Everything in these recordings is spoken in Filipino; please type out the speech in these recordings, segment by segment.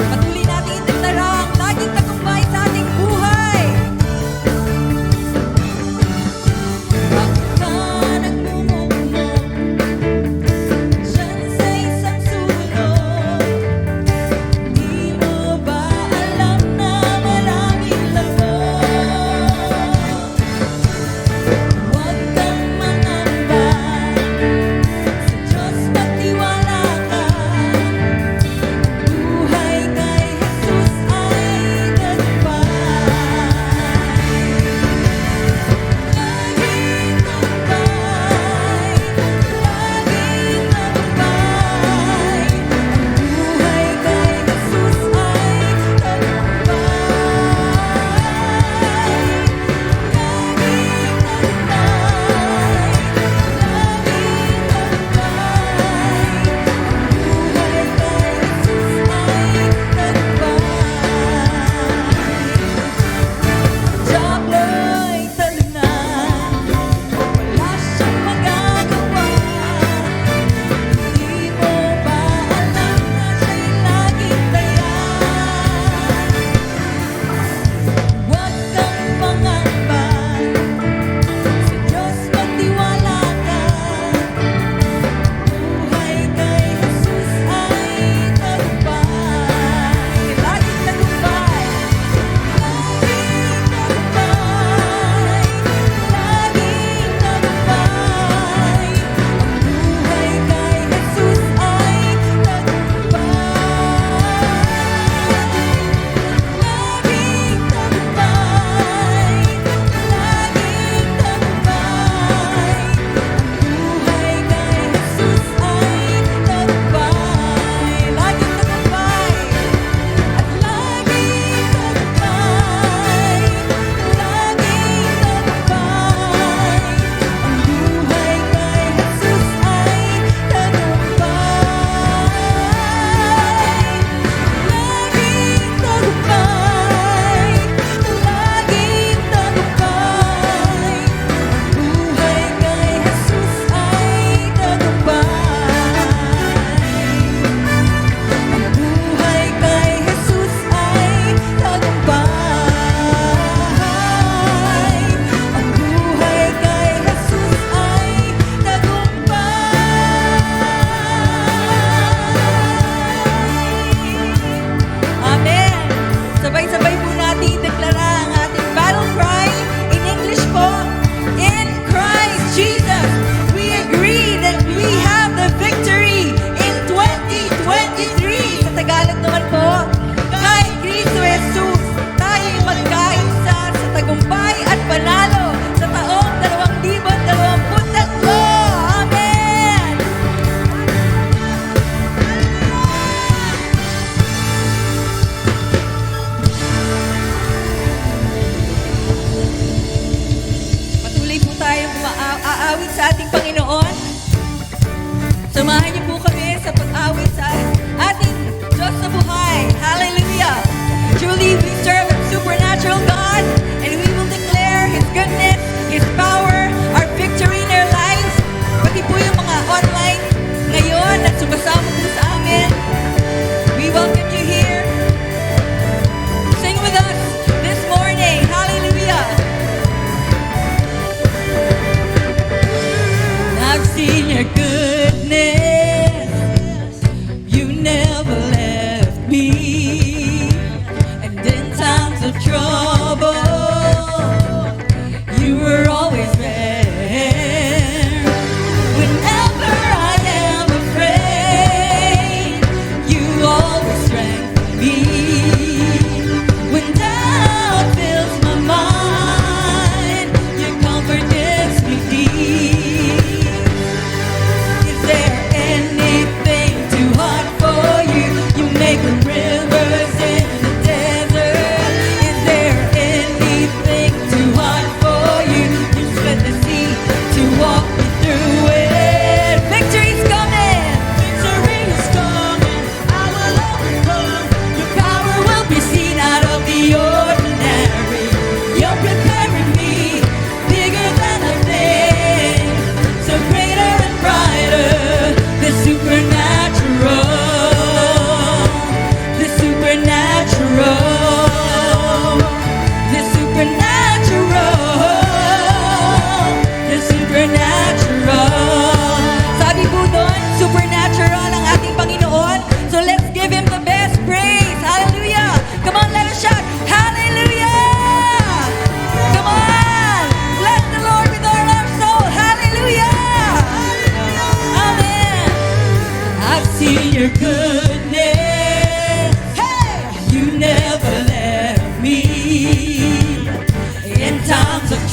Patuloy natin itagdarang laging tagumpay sa ating buhay.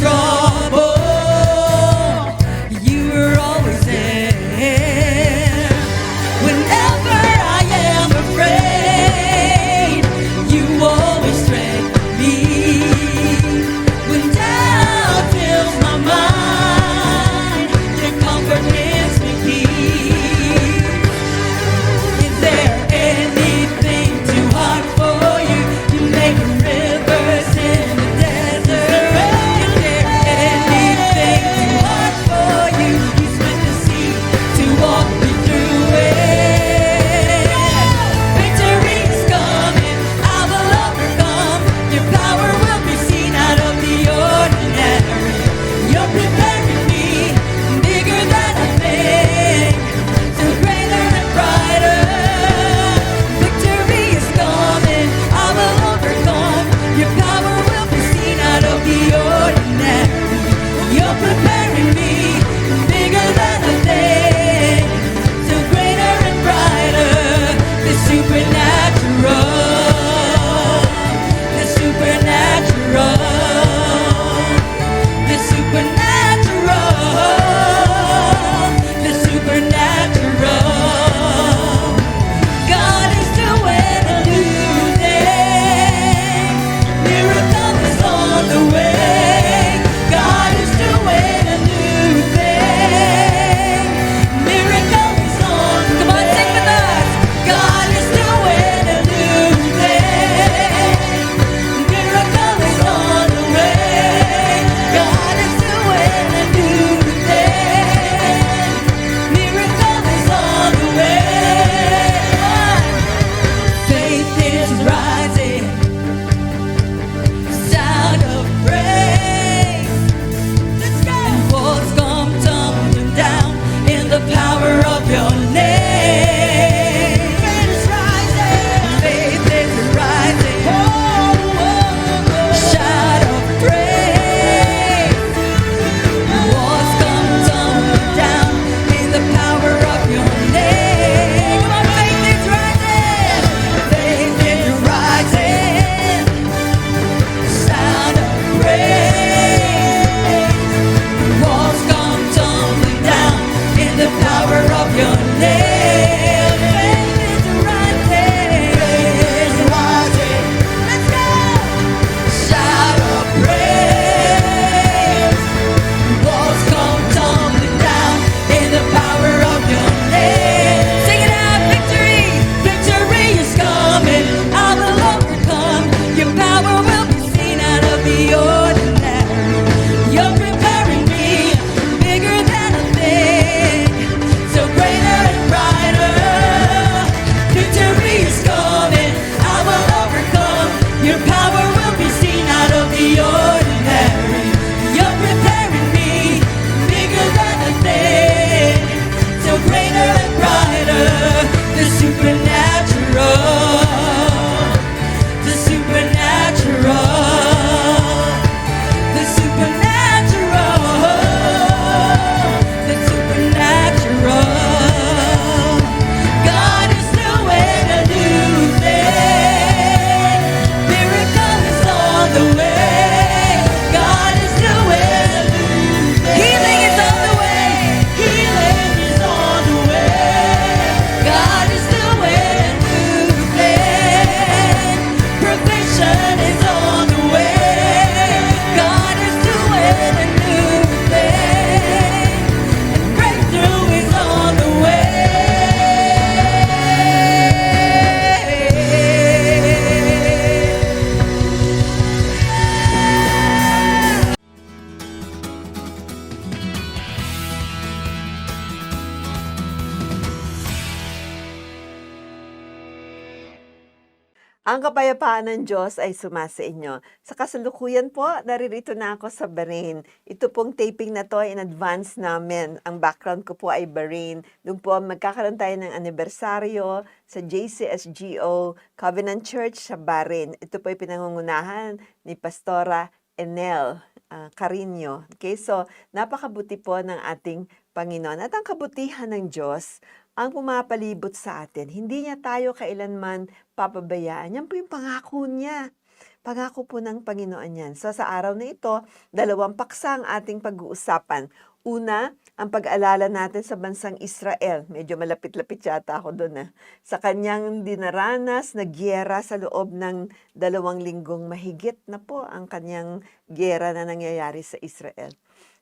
trouble, you were always there. Whenever I am afraid, you always strengthen me. When doubt fills my mind, your comfort gives me peace. Is there anything too hard for you? You make rivers in the desert. Is there anything too hard for you? You split the sea to walk me through it. Victory is coming, I will overcome. Your power will be seen out of the ordinary. You're preparing me, bigger than I think, so greater and brighter. Victory is coming, I will overcome. Your power will be seen out of the ordinary. You're preparing me, bigger than I think, so greater and brighter. The supernatural, the supernatural, the supernatural, the supernatural. God is doing a new thing. Miracle is on the way. God is doing a new thing. Miracle is on the way. Come on, sing with us. God is doing a new thing. Miracle is on the way. God is doing a new thing. Miracle is on the way. Faith is rising, sound of praise. Let's go. And walls come tumbling down in the power of your name. Faith is rising, faith is rising. Shout of praise. Walls come tumbling down in the power of your name. Come on, faith is rising. Faith is rising. Sound of praise. Walls come tumbling down in the power of your name. Faith is rising. Faith is rising. Let's go. Shout of praise. Walls come tumbling down in the power of your name. Sing it out, victory, victory is coming. I will overcome. Your power will be seen out of the ordinary. You're preparing me, bigger than I think, so greater and brighter. Victory is coming. I will overcome. Your power will be seen out of the ordinary. You're preparing me, bigger than I think, so greater and brighter. The supernatural, the supernatural, the supernatural, the supernatural. God is doing a new thing. Miracle is on the way. God is doing a new thing. Healing is on the way. Healing is on the way. God is doing a new thing. Provision is on the way. God is doing a new thing. And breakthrough is on the way. Ang kapayapaan ng Diyos ay sumasa inyo. Sa kasalukuyan po, naririto na ako sa Bahrain. Ito pong taping na to ay in advance namin. Ang background ko po ay Bahrain. Doon po magkakaroon tayo ng anibersaryo sa JCSGO Covenant Church sa Bahrain. Ito po ay pinangungunahan ni Pastora Enel Carino. Okay, so napakabuti po ng ating Panginoon. At ang kabutihan ng Diyos ang pumapalibot sa atin. Hindi niya tayo kailanman papabayaan. Yan po yung pangako niya. Pangako po ng Panginoon yan. So sa araw na ito, dalawang paksa ang ating pag-uusapan. Una, ang pag-alala natin sa bansang Israel. Medyo malapit-lapit yata ako doon. Sa kanyang dinaranas na giyera sa loob ng 2 linggong mahigit na po ang kanyang giyera na nangyayari sa Israel.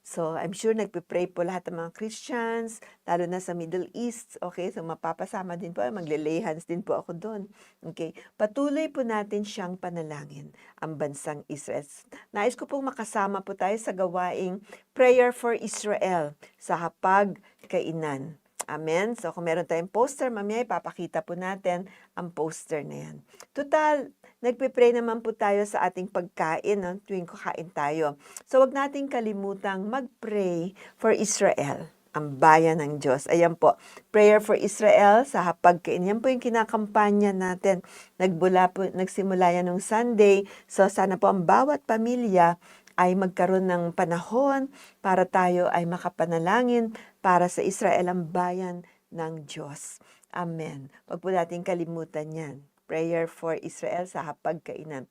So, I'm sure nagpe-pray po lahat ng mga Christians, lalo na sa Middle East. Okay, so mapapasama din po, magle-lay hands din po ako doon. Okay, patuloy po natin siyang panalangin, ang bansang Israel. Nais ko pong makasama po tayo sa gawaing Prayer for Israel sa hapag-kainan. Amen. So kung meron tayong poster, mamaya ipapakita po natin ang poster na yan. Total, nagpe-pray naman po tayo sa ating pagkain, no? Tuwing kakain tayo. So wag nating kalimutang mag-pray for Israel, ang bayan ng Diyos. Ayan po, prayer for Israel sa hapagkain. Yan po yung kinakampanya natin. Nagsimula yan nung Sunday. So sana po ang bawat pamilya ay magkaroon ng panahon para tayo ay makapanalangin para sa Israel, ang bayan ng Diyos. Amen. Huwag po natin kalimutan yan. Prayer for Israel sa hapagkainan.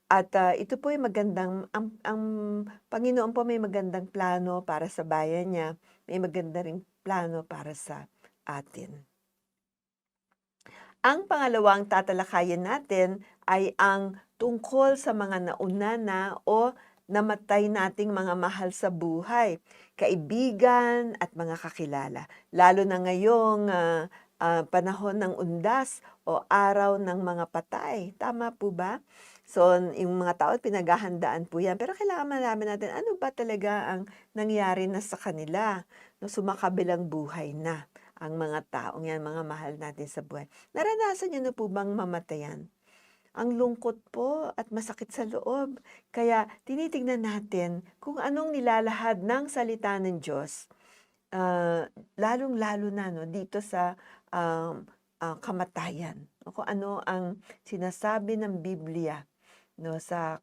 At ito po yung ang Panginoon po may magandang plano para sa bayan niya. May maganda ring plano para sa atin. Ang pangalawang tatalakayin natin ay ang tungkol sa mga nauna na o namatay nating mga mahal sa buhay, kaibigan at mga kakilala. Lalo na ngayong panahon ng undas o araw ng mga patay. Tama po ba? So, yung mga tao, pinaghahandaan po yan. Pero kailangan malaman natin, ano ba talaga ang nangyari na sa kanila? No, sumakabilang buhay na ang mga taong yan, mga mahal natin sa buhay. Naranasan niyo na po bang mamatayan? Ang lungkot po at masakit sa loob. Kaya tinitingnan natin kung anong nilalahad ng salita ng Diyos, lalong-lalo na no, dito sa kamatayan. Kung ano ang sinasabi ng Biblia no, sa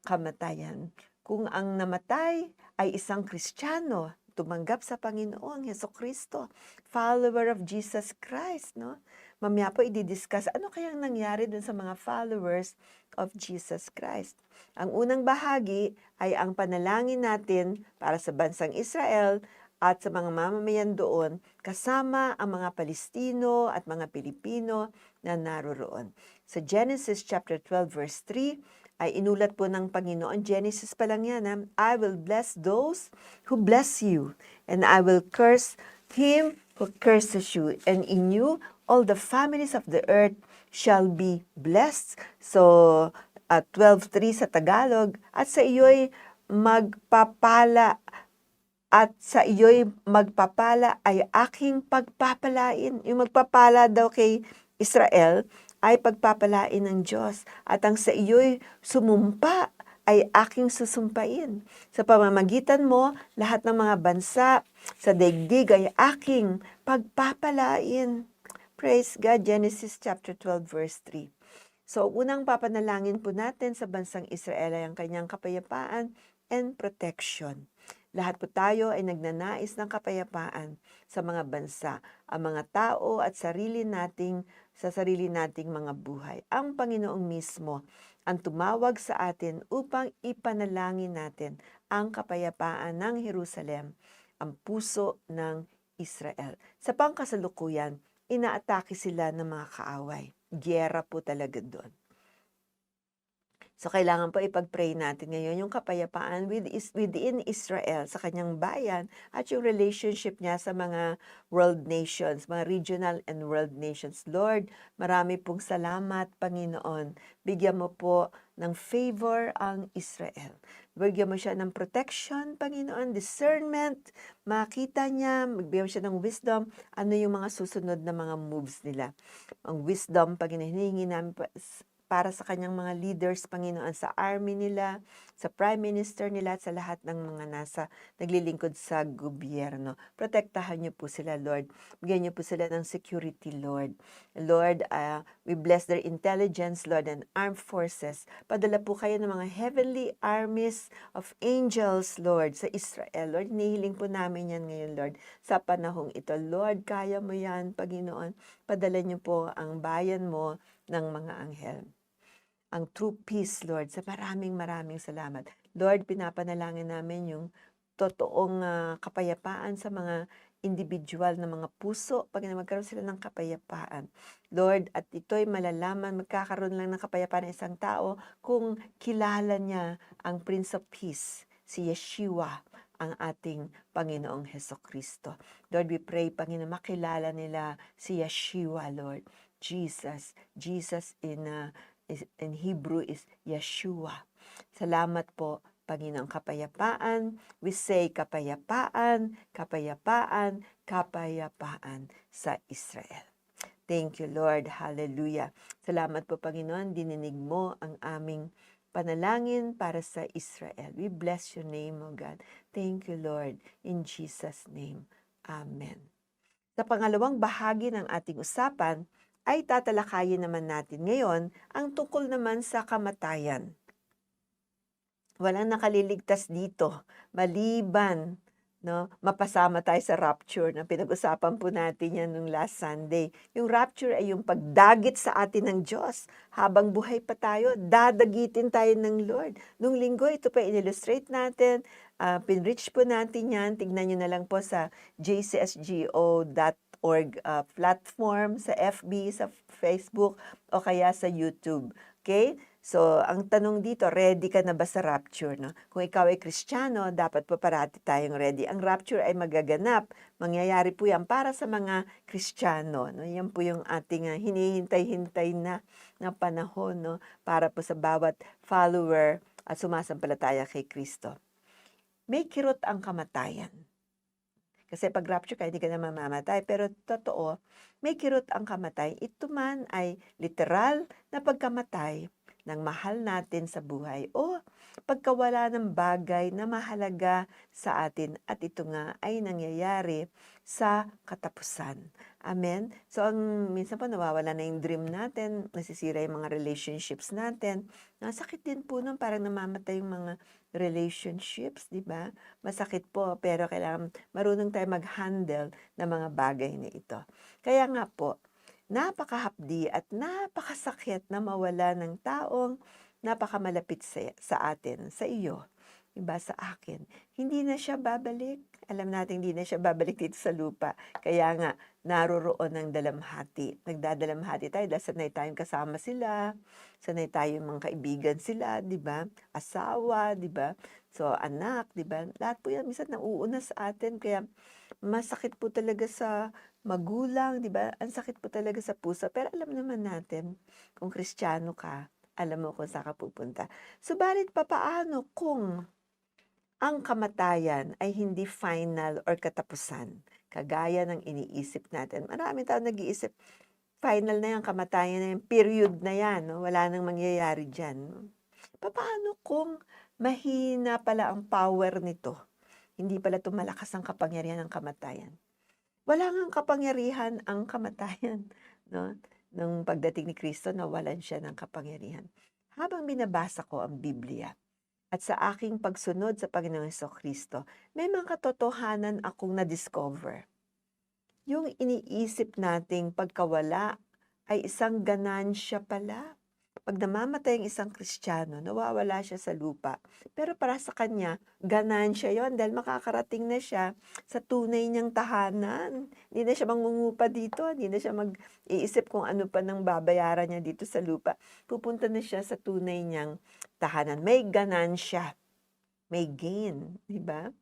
kamatayan. Kung ang namatay ay isang Kristiyano, tumanggap sa Panginoon Hesukristo, follower of Jesus Christ, no? Mamaya po i-discuss ano kayang nangyari dun sa mga followers of Jesus Christ. Ang unang bahagi ay ang panalangin natin para sa bansang Israel at sa mga mamamayan doon, kasama ang mga Palestino at mga Pilipino na naroroon. Sa Genesis chapter 12 verse 3, ay inulat po ng Panginoon, Genesis pa lang yan, I will bless those who bless you, and I will curse him who curses you, and in you all the families of the earth shall be blessed. So, 12:3 sa Tagalog, at sa iyo'y magpapala ay aking pagpapalain. Yung magpapala daw kay Israel ay pagpapalain ng Diyos. At ang sa iyo'y sumumpa ay aking susumpain. Sa pamamagitan mo, lahat ng mga bansa sa daigdig ay aking pagpapalain. Praise God, Genesis chapter 12 verse 3. So, unang papanalangin po natin sa bansang Israel ay ang kanyang kapayapaan and protection. Lahat po tayo ay nagnanais ng kapayapaan sa mga bansa, ang mga tao at sa sarili nating mga buhay. Ang Panginoong mismo ang tumawag sa atin upang ipanalangin natin ang kapayapaan ng Jerusalem, ang puso ng Israel. Sa pangkasalukuyan, inaatake sila ng mga kaaway. Giyera po talaga doon. So, kailangan po ipag-pray natin ngayon yung kapayapaan within Israel, sa kanyang bayan, at yung relationship niya sa mga world nations, mga regional and world nations. Lord, marami pong salamat, Panginoon. Bigyan mo po ng favor ang Israel. Bigyan mo siya ng protection, Panginoon, discernment, makita niya, bigyan mo siya ng wisdom, ano yung mga susunod na mga moves nila. Ang wisdom, Panginoon, hinihingi namin para sa kanyang mga leaders, Panginoon, sa army nila, sa prime minister nila, at sa lahat ng mga naglilingkod sa gobyerno. Protektahan niyo po sila, Lord. Bigyan niyo po sila ng security, Lord. Lord, we bless their intelligence, Lord, and armed forces. Padala po kayo ng mga heavenly armies of angels, Lord, sa Israel. Lord, nihiling po namin yan ngayon, Lord, sa panahong ito. Lord, kaya mo yan, Panginoon. Padala niyo po ang bayan mo ng mga anghel. ang true peace, Lord. Sa maraming salamat. Lord, pinapanalangin namin yung totoong kapayapaan sa mga individual na mga puso pag magkaroon sila ng kapayapaan. Lord, at ito'y malalaman, magkakaroon lang ng kapayapaan ng isang tao kung kilala niya ang Prince of Peace, si Yeshua, ang ating Panginoong Hesukristo. Lord, we pray, Panginoon, makilala nila si Yeshua, Lord. Jesus. Jesus in Hebrew is Yeshua. Salamat po, Panginoong kapayapaan. We say kapayapaan, kapayapaan, kapayapaan sa Israel. Thank you, Lord. Hallelujah. Salamat po, Panginoon. Dininig mo ang aming panalangin para sa Israel. We bless your name, O God. Thank you, Lord. In Jesus' name. Amen. Sa pangalawang bahagi ng ating usapan, ay tatalakayin naman natin ngayon ang tungkol naman sa kamatayan. Walang nakaliligtas dito, maliban mapasama tayo sa rapture na pinag-usapan po natin yan nung last Sunday. Yung rapture ay yung pagdagit sa atin ng Diyos. Habang buhay pa tayo, dadagitin tayo ng Lord. Nung linggo, ito pa in-illustrate natin. Pinreach po natin yan. Tignan nyo na lang po sa jcsgo.org platform, sa FB, sa Facebook, o kaya sa YouTube. Okay? So, ang tanong dito, ready ka na ba sa rapture? No? Kung ikaw ay Kristiyano, dapat pa parati tayong ready. Ang rapture ay magaganap. Mangyayari po yan para sa mga Kristiyano. No? Yan po yung ating hinihintay-hintay na panahon, no? Para po sa bawat follower at sumasampalataya kay Kristo. May kirot ang kamatayan. Kasi pag rapture ka, hindi ka na mamamatay. Pero totoo, may kirot ang kamatayan. Ito man ay literal na pagkamatay ng mahal natin sa buhay o pagkawala ng bagay na mahalaga sa atin at ito nga ay nangyayari sa katapusan. Amen? So, minsan po nawawala na yung dream natin, nasisira yung mga relationships natin. Nasakit din po nun, parang namamatay yung mga relationships, di ba? Masakit po, pero kailangan marunong tayo mag-handle ng mga bagay na ito. Kaya nga po, napakahapdi at napakasakit na mawala ng taong napakamalapit sa atin, sa iyo, iba sa akin. Hindi na siya babalik. Alam natin hindi na siya babalik dito sa lupa. Kaya nga, naroroon ng dalamhati. Nagdadalamhati tayo dahil sanay tayong kasama sila, sanay tayong mga kaibigan sila, di ba? Asawa, di ba? So, anak, di ba? Lahat po yan, minsan nauuna sa atin. Kaya, masakit po talaga sa magulang, di ba? Ang sakit po talaga sa puso. Pero alam naman natin, kung Kristiyano ka, alam mo kung saan ka pupunta. Subalit papaano kung ang kamatayan ay hindi final or katapusan? Kagaya ng iniisip natin. Marami tao nag-iisip, final na yan, kamatayan na yan, period na yan. No? Wala nang mangyayari dyan. Papaano kung mahina pala ang power nito? Hindi pala ito malakas ang kapangyarihan ng kamatayan. Wala ngang kapangyarihan ang kamatayan. No? Nung pagdating ni Kristo, nawalan siya ng kapangyarihan. Habang binabasa ko ang Biblia at sa aking pagsunod sa Panginoong Kristo, may mga katotohanan akong na-discover. Yung iniisip nating pagkawala ay isang ganansya pala. Pag namamatay ang isang Kristiyano, nawawala siya sa lupa. Pero para sa kanya, ganansya yon dahil makakarating na siya sa tunay niyang tahanan. Hindi na siya mangungupa dito, hindi na siya mag-iisip kung ano pa nang babayaran niya dito sa lupa. Pupunta na siya sa tunay niyang tahanan. May ganansya, may gain, di ba?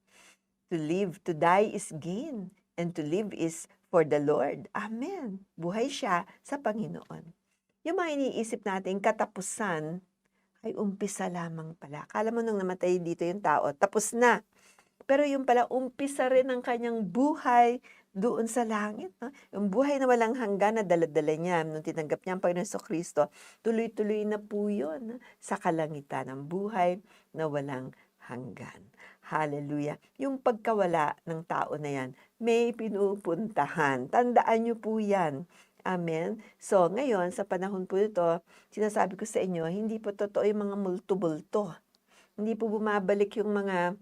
To live, to die is gain, and to live is for the Lord. Amen. Buhay siya sa Panginoon. Yung mga iniisip natin, katapusan, ay umpisa lamang pala. Akala mo nung namatay dito yung tao, tapos na. Pero yung pala, umpisa rin ang kanyang buhay doon sa langit. No? Yung buhay na walang hanggan na dala-dala niya, nung tinanggap niya ang Panginoon Kristo, tuloy-tuloy na po yun sa kalangitan ng buhay na walang hanggan. Hallelujah. Yung pagkawala ng tao na yan, may pinupuntahan. Tandaan niyo po yan. Amen. So, ngayon, sa panahon po ito, sinasabi ko sa inyo, hindi po totoo yung mga multo-bulto. Hindi po bumabalik yung mga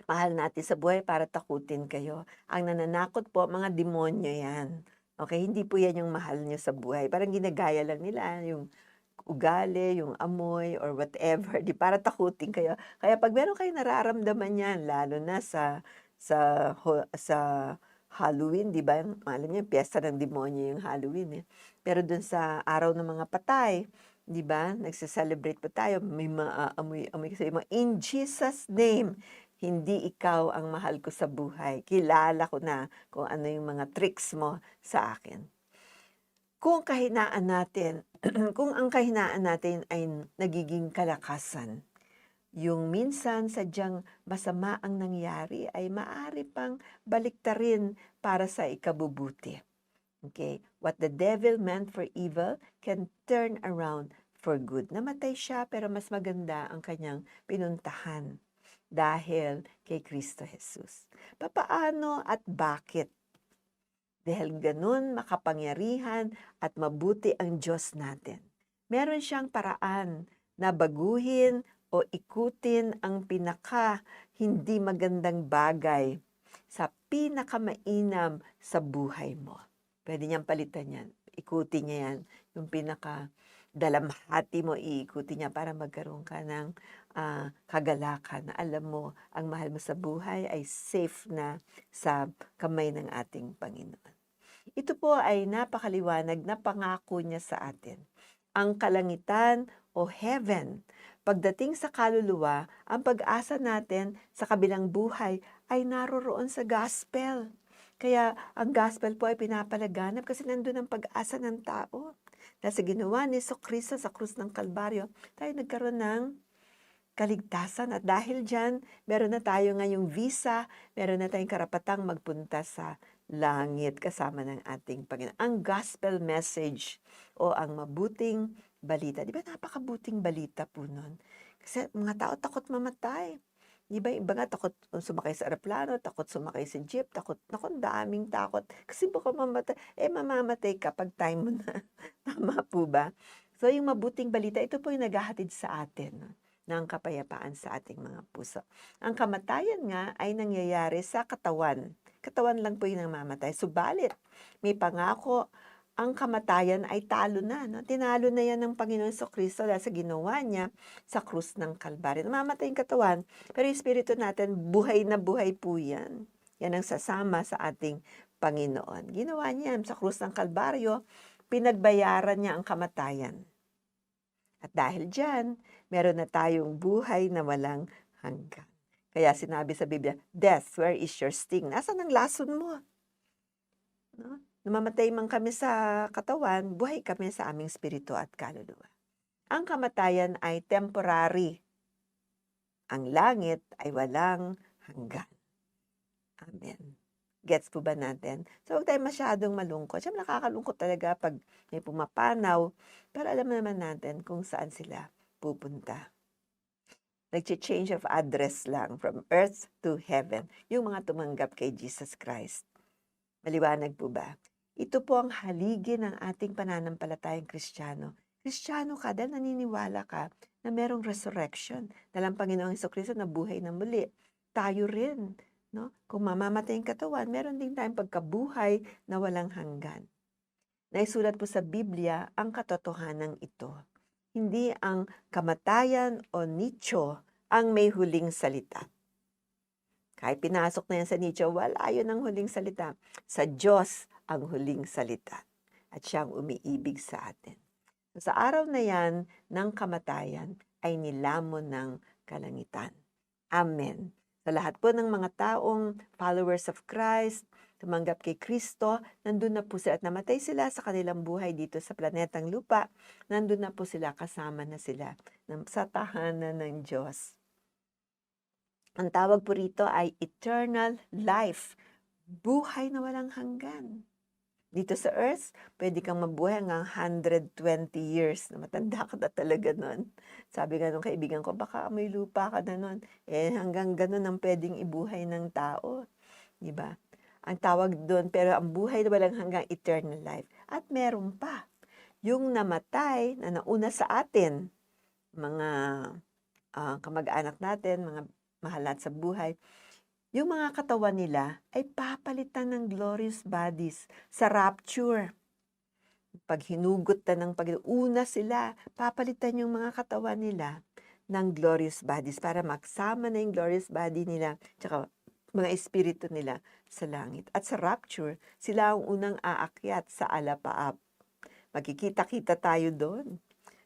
mahal natin sa buhay para takutin kayo. Ang nananakot po, mga demonyo yan. Okay, hindi po yan yung mahal nyo sa buhay. Parang ginagaya lang nila yung ugali, yung amoy or whatever, 'di para takutin kayo. Kaya 'pag meron kayong nararamdaman niyan lalo na sa Halloween, 'di ba, alam niyo piyesta ng demonyo yung Halloween, eh. Pero dun sa araw ng mga patay, 'di ba, nagse-celebrate pa tayo, may maaamoy-amoy sa'yo mga, "In Jesus' name, hindi ikaw ang mahal ko sa buhay. Kilala ko na kung ano yung mga tricks mo sa akin." Kung kahinaan natin kung ang kahinaan natin ay nagiging kalakasan, yung minsan sadyang masama ang nangyari ay maaari pang baliktarin para sa ikabubuti. Okay? What the devil meant for evil can turn around for good. Namatay siya pero mas maganda ang kanyang pinuntahan dahil kay Kristo Jesus. Papaano at bakit? Dahil ganun makapangyarihan at mabuti ang Diyos natin. Meron siyang paraan na baguhin o ikutin ang pinaka hindi magandang bagay sa pinakamainam sa buhay mo. Pwede niyang palitan yan. Ikutin niya yan. Yung pinaka dalamhati mo, iikutin niya para magkaroon ka ng kagalakan na alam mo, ang mahal mo sa buhay ay safe na sa kamay ng ating Panginoon. Ito po ay napakaliwanag na pangako niya sa atin. Ang kalangitan o heaven, pagdating sa kaluluwa, ang pag-asa natin sa kabilang buhay ay naroroon sa gospel. Kaya ang gospel po ay pinapalaganap kasi nandun ang pag-asa ng tao. Dahil sa ginawa ni Kristo sa krus ng Kalbaryo, tayo nagkaroon ng kaligtasan at dahil dyan, meron na tayo ngayong visa, meron na tayong karapatang magpunta sa langit kasama ng ating Panginoon. Ang gospel message o ang mabuting balita. Di ba napakabuting balita po nun? Kasi mga tao takot mamatay. Di ba iba nga takot sumakay sa aeroplano, takot sumakay sa jeep, takot, naku, daming takot. Kasi baka mamatay. Mamamatay ka pag time mo na. Tama po ba? So yung mabuting balita, ito po yung naghahatid sa atin ng kapayapaan sa ating mga puso. Ang kamatayan nga ay nangyayari sa katawan. Katawan lang po yung namamatay. Subalit, may pangako, ang kamatayan ay talo na. No? Tinalo na yan ng Panginoon Kristo dahil sa ginawa niya sa krus ng Kalbaryo. Namamatay yung katawan, pero yung espiritu natin, buhay na buhay po yan. Yan ang sasama sa ating Panginoon. Ginawa niya sa krus ng Kalbaryo, pinagbayaran niya ang kamatayan. At dahil dyan, meron na tayong buhay na walang hanggan. Kaya sinabi sa Biblia, "Death, where is your sting?" Nasaan ang lason mo? No? Namamatay man kami sa katawan, buhay kami sa aming spirito at kaluluwa. Ang kamatayan ay temporary. Ang langit ay walang hanggan. Amen. Gets po ba natin? So, huwag tayo masyadong malungkot. Siyempre, nakakalungkot talaga pag may pumapanaw, pero alam naman natin kung saan sila pupunta. Nag-change of address lang from earth to heaven, yung mga tumanggap kay Jesus Christ. Maliwanag po ba? Ito po ang haligi ng ating pananampalatayang Kristiyano. Kristiyano ka dahil naniniwala ka na merong resurrection. Dahil ang Panginoong Jesucristo na buhay na muli. Tayo rin. No? Kung mamamatay ang katawan, meron din tayong pagkabuhay na walang hanggan. Naisulat po sa Biblia ang katotohanan ito. Hindi ang kamatayan o nicho ang may huling salita. Kahit pinasok na yan sa nicho, wala yun ang huling salita. Sa Diyos ang huling salita. At siyang umiibig sa atin. So, sa araw na yan ng kamatayan ay nilamon ng kalangitan. Amen. Sa lahat po ng mga taong followers of Christ, tumanggap kay Kristo, nandun na po sila at namatay sila sa kanilang buhay dito sa planetang lupa. Nandun na po sila, kasama na sila sa tahanan ng Diyos. Ang tawag po rito ay eternal life. Buhay na walang hanggan. Dito sa earth, pwede kang mabuhay hanggang 120 years. Matanda ka na talaga nun. Sabi nga nung kaibigan ko, baka may lupa ka na nun. Hanggang ganun ang pwedeng ibuhay ng tao. Diba? Ang tawag doon, pero ang buhay na walang hanggang eternal life. At meron pa. Yung namatay na nauna sa atin, mga kamag-anak natin, mga mahal natin sa buhay, yung mga katawan nila ay papalitan ng glorious bodies sa rapture. Pag hinugot na ng Panginoon, una sila, papalitan yung mga katawan nila ng glorious bodies para magsama na yung glorious body nila, tsaka mga espiritu nila sa langit. At sa rapture, sila ang unang aakyat sa alapaap. Magkikita-kita tayo doon.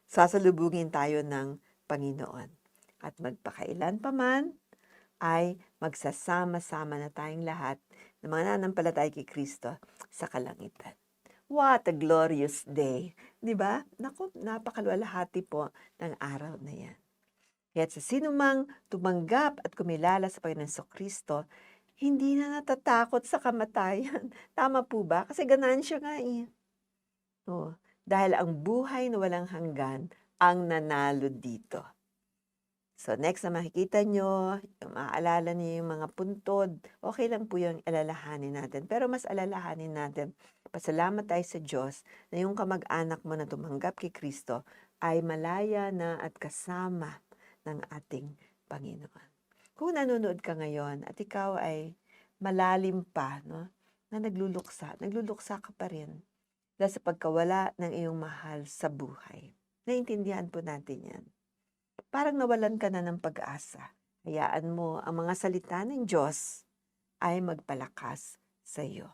Sasalubungin tayo ng Panginoon. At magpakailan pa man, ay magsasama-sama na tayong lahat ng mga nanampalataya kay Kristo sa kalangitan. What a glorious day! 'Di ba? Naku, napakaluwalhati po ng araw na 'yan. Kaya't sa sinumang tumanggap at kumilala sa Panginoong Kristo, hindi na natatakot sa kamatayan. Tama po ba? Kasi ganansya nga eh. Oo, dahil ang buhay na walang hanggan ang nanalo dito. So next na makikita nyo, yung maaalala niyo yung mga puntod, okay lang po yung alalahanin natin. Pero mas alalahanin natin, pasalamat tayo sa Diyos na yung kamag-anak mo na tumanggap kay Kristo ay malaya na at kasama ng ating Panginoon. Kung nanonood ka ngayon at ikaw ay malalim pa, no, na nagluluksa ka pa rin dahil sa pagkawala ng iyong mahal sa buhay. Naintindihan po natin yan. Parang nawalan ka na ng pag-asa. Hayaan mo ang mga salita ng Diyos ay magpalakas sa iyo.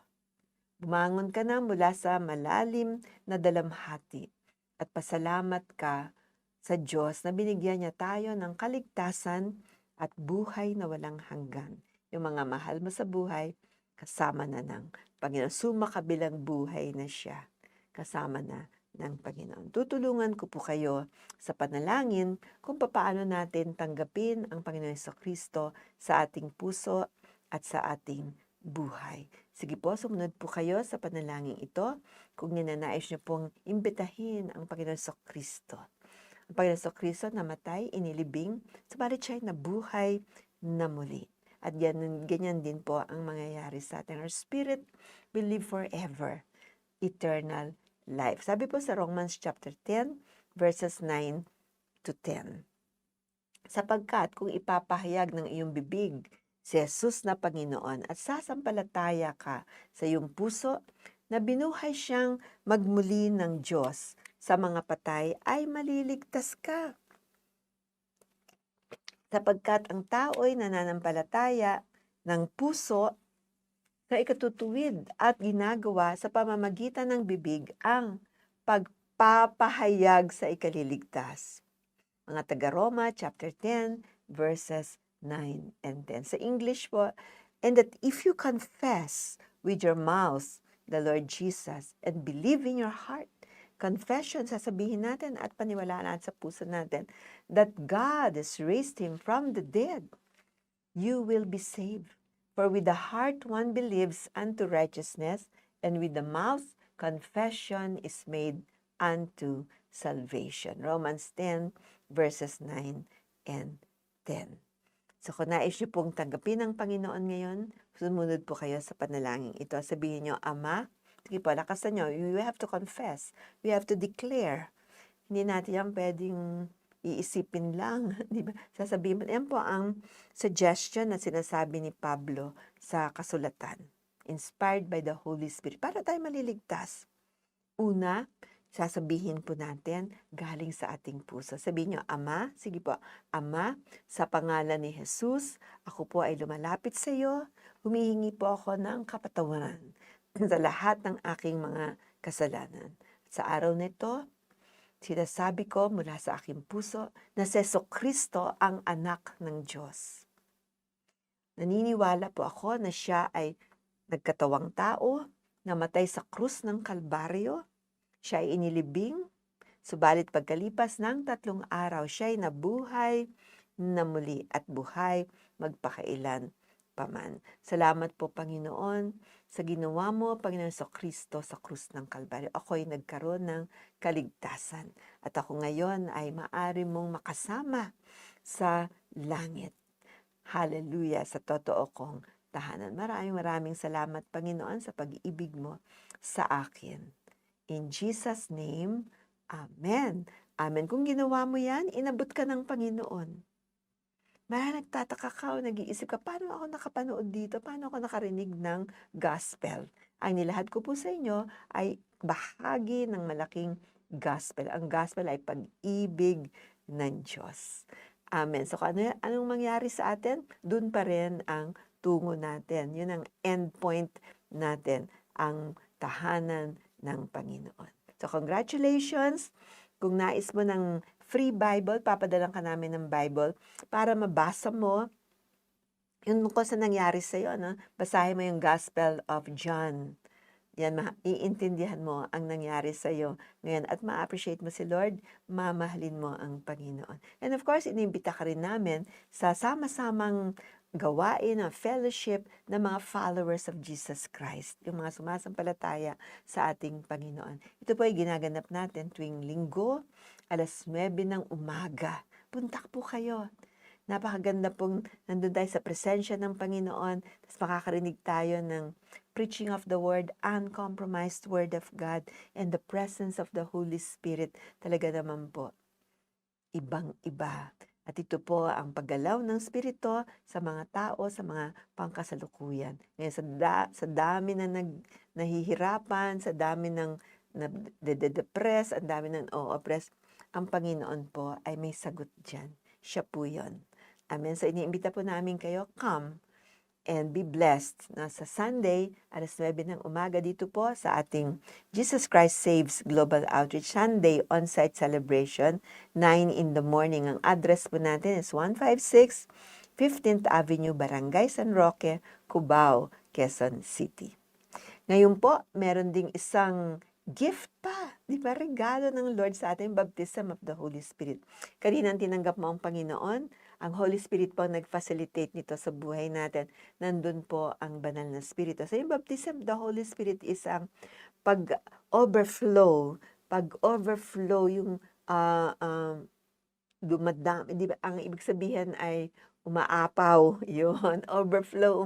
Bumangon ka na mula sa malalim na dalamhati at pasalamat ka sa Diyos na binigyan niya tayo ng kaligtasan at buhay na walang hanggan. Yung mga mahal mo sa buhay, kasama na ng Panginoon. Sumakabilang buhay na siya, kasama na ng Panginoon. Tutulungan ko po kayo sa panalangin kung paano natin tanggapin ang Panginoon Kristo sa ating puso at sa ating buhay. Sige po, sumunod po kayo sa panalangin ito kung ninanais niyo pong imbitahin ang Panginoon Kristo. Ang Panginoon Kristo namatay, inilibing, subalit siya'y nabuhay na muli. At ganyan din po ang mangyayari sa atin. Our spirit will live forever, eternal life. Sabi po sa Romans chapter 10, verses 9 to 10. Sapagkat kung ipapahayag ng iyong bibig si Jesus na Panginoon at sasampalataya ka sa iyong puso na binuhay siyang magmuli ng Diyos sa mga patay, ay maliligtas ka. Sapagkat ang tao'y nananampalataya ng puso na ikatutuwid at ginagawa sa pamamagitan ng bibig ang pagpapahayag sa ikaliligtas. Mga taga-Roma, chapter 10, verses 9 and 10. Sa English po, and that if you confess with your mouth the Lord Jesus and believe in your heart, confession, sasabihin natin at paniwalaan natin sa puso natin that God has raised Him from the dead, you will be saved. For with the heart one believes unto righteousness, and with the mouth confession is made unto salvation. Romans 10, verses 9 and 10. So kung nais niyo pong tanggapin ng Panginoon ngayon, sumunod po kayo sa panalangin ito. Sabihin niyo, Ama, sige po, lakasan niyo, you have to confess, we have to declare. Hindi natin yan pwedeng iisipin lang, di ba? Sasabihin mo, yan po ang suggestion na sinasabi ni Pablo sa kasulatan, inspired by the Holy Spirit, para tayo maliligtas. Una, sasabihin po natin, galing sa ating puso. Sabihin niyo, Ama, sige po, Ama, sa pangalan ni Jesus, ako po ay lumalapit sa iyo, humihingi po ako ng kapatawaran sa lahat ng aking mga kasalanan. Sa araw nito, sinasabi ko mula sa aking puso na si Jesucristo ang anak ng Diyos. Naniniwala po ako na siya ay nagkatawang tao, namatay sa krus ng Kalbaryo, siya ay inilibing, subalit pagkalipas ng 3 araw, siya ay nabuhay na muli at buhay magpakailan paman. Salamat po, Panginoon, sa ginawa mo, Panginoon Kristo, sa krus ng Kalbaryo. Ako ay nagkaroon ng kaligtasan. At ako ngayon ay maaari mong makasama sa langit. Hallelujah, sa totoo kong tahanan. Maraming salamat, Panginoon, sa pag-ibig mo sa akin. In Jesus' name, Amen. Amen. Kung ginawa mo yan, inabot ka ng Panginoon. Nagtataka ka o nag-iisip ka, paano ako nakapanood dito? Paano ako nakarinig ng gospel? Ang nilahad ko po sa inyo ay bahagi ng malaking gospel. Ang gospel ay pag-ibig ng Diyos. Amen. So, anong mangyari sa atin? Doon pa rin ang tungo natin. Yun ang end point natin, ang tahanan ng Panginoon. So, congratulations! Kung nais mo ng free Bible, papadalan ka namin ng Bible para mabasa mo yung tungkol sa nangyari sa'yo. Basahin mo yung Gospel of John. Yan, iintindihan mo ang nangyari sa'yo ngayon at ma-appreciate mo si Lord, mamahalin mo ang Panginoon. And of course, inimbita ka rin namin sa sama-samang gawain ng fellowship ng mga followers of Jesus Christ, yung mga sumasampalataya sa ating Panginoon. Ito po ay ginaganap natin tuwing linggo, alas 9 ng umaga. Punta po kayo. Napakaganda pong nandun tayo sa presensya ng Panginoon, tapos makakarinig tayo ng preaching of the Word, uncompromised Word of God, and the presence of the Holy Spirit. Talaga naman po, ibang-iba. At ito po ang paggalaw ng Espiritu sa mga tao, sa mga pangkasalukuyan. Ngayon, sa dami na nahihirapan, sa dami ng nade-depress, ang dami ng oppress, ang Panginoon po ay may sagot dyan. Siya po yun. Amen. So, iniimbita po namin kayo, come and be blessed. Sa Sunday, alas 9 ng umaga dito po sa ating Jesus Christ Saves Global Outreach Sunday on-site celebration, 9 in the morning. Ang address po natin is 156 15th Avenue, Barangay San Roque, Cubao, Quezon City. Ngayon po, meron ding isang gift pa, di ba? Regalo ng Lord sa ating baptism of the Holy Spirit. Kanina tinanggap mo ang Panginoon, ang Holy Spirit po nag-facilitate nito sa buhay natin. Nandun po ang banal na Espiritu. So yung baptism of the Holy Spirit is ang pag-overflow yung dumadami, di ba? Ang ibig sabihin ay umaapaw, yun, overflow,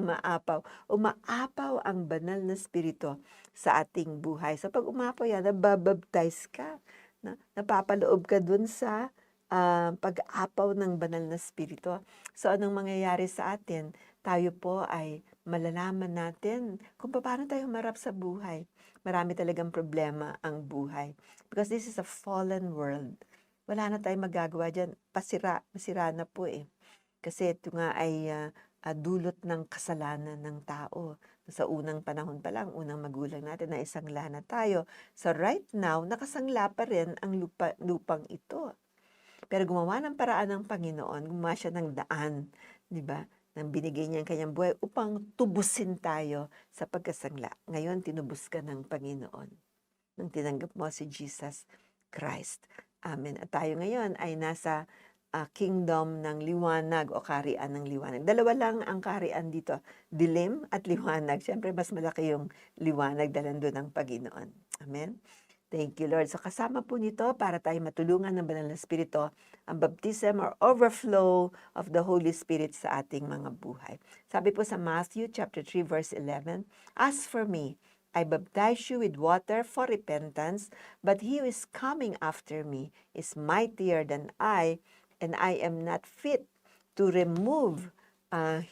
umaapaw ang banal na Espiritu sa ating buhay. So pag umapaw yan, nababaptize ka, napapaloob ka dun sa pag-apaw ng banal na Espiritu. So anong mangyayari sa atin? Tayo po ay malalaman natin kung paano tayo humarap sa buhay. Marami talagang problema ang buhay. Because this is a fallen world. Wala na tayong magagawa dyan. Masira na po eh. Kasi ito nga ay dulot ng kasalanan ng tao. Sa unang panahon pa lang, unang magulang natin na isangla na tayo. So right now, nakasangla pa rin ang lupang ito. Pero gumawa ng paraan ng Panginoon, gumawa siya ng daan, di ba? Nang binigay niya ang kanyang buhay upang tubusin tayo sa pagkasangla. Ngayon, tinubos ka ng Panginoon. Nang tinanggap mo si Jesus Christ. Amen. At tayo ngayon ay nasa kingdom ng liwanag o kaharian ng liwanag. Dalawa lang ang kaharian dito, dilim at liwanag. Siyempre, mas malaki yung liwanag dahil doon ang Panginoon. Amen. Thank you, Lord. So kasama po nito para tayo matulungan ng Banal na Espiritu ang baptism or overflow of the Holy Spirit sa ating mga buhay. Sabi po sa Matthew chapter 3 verse 11, "As for me, I baptize you with water for repentance, but he who is coming after me is mightier than I, and I am not fit to remove